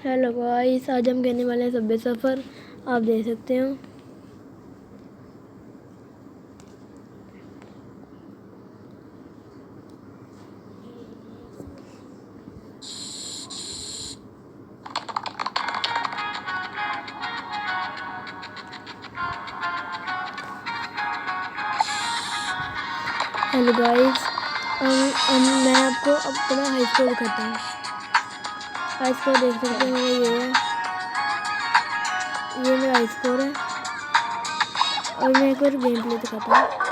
Hello guys, आज हम कहने वाले हैं सबवे सफ़र। आप देख सकते हो। हेलो गाइस, मैं आपको अपना हाई स्कोर दिखाता हूँ। हाई स्कोर देख सकते हैं, मेरा ये मेरा हाई स्कोर है। और मैं एक बार गेम प्ले दिखाता हूँ।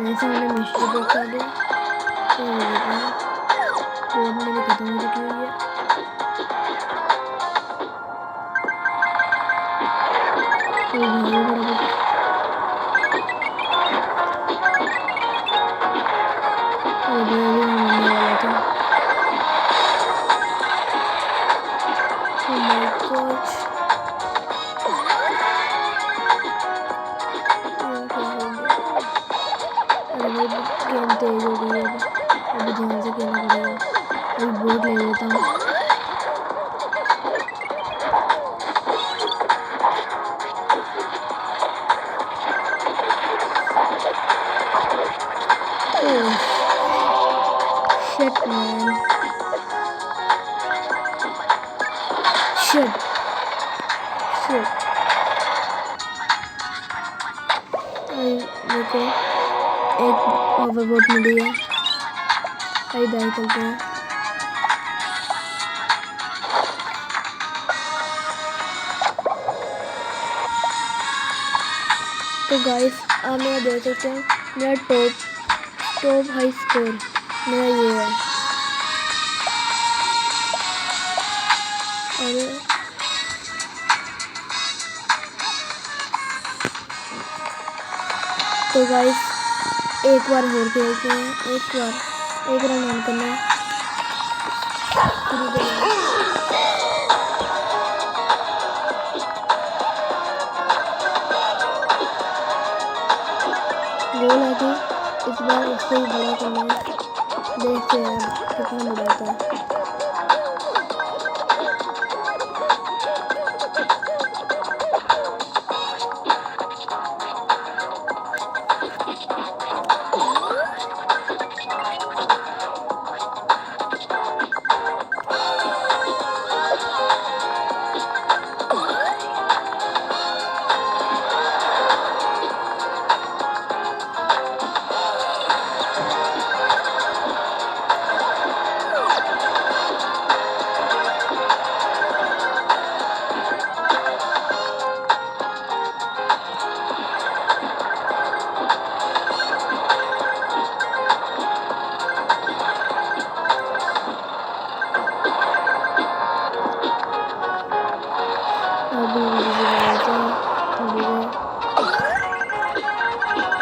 मेरे सामने मिस्ट्री बॉक्स आ गया। बोर्ड मेरी खत्म हो चुकी हुई है। कोई भागो फटाफट। अभी अभी मैं मरने वाला था। Oh my God! अरे गेम तेज हो गई है। अभी ध्यान से खेलना पड़ेगा। अभी बोर्ड ले लेता हूँ। Shit man, shit shit. मेरे को एक ओवरबोट मिली है। आई बैक करते हैं। तो गाइस, आप मेरा देख सकते हैं। मेरा टॉप हाई स्कोर मेरा ये है। और तो गाइस, एक बार और खेलते हैं। एक रन ऑन करना है। गोल आगे इस बार उससे ही बड़ा करना है। देखते हैं कितना बड़ा होता है।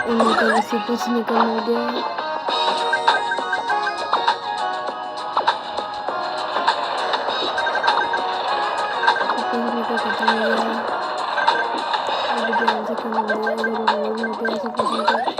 उनका भी सुपर से निकल हो गया। खत्म हो गया। अभी ध्यान से करना पड़ेगा। इधर रिवॉल्व हो गया सुपर से यार।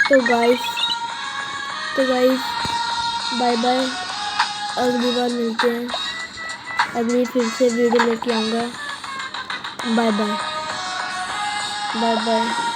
तो गाइस बाय बाय। अगली बार मिलते हैं। अगली फिर से वीडियो लेके आऊँगा। Bye bye.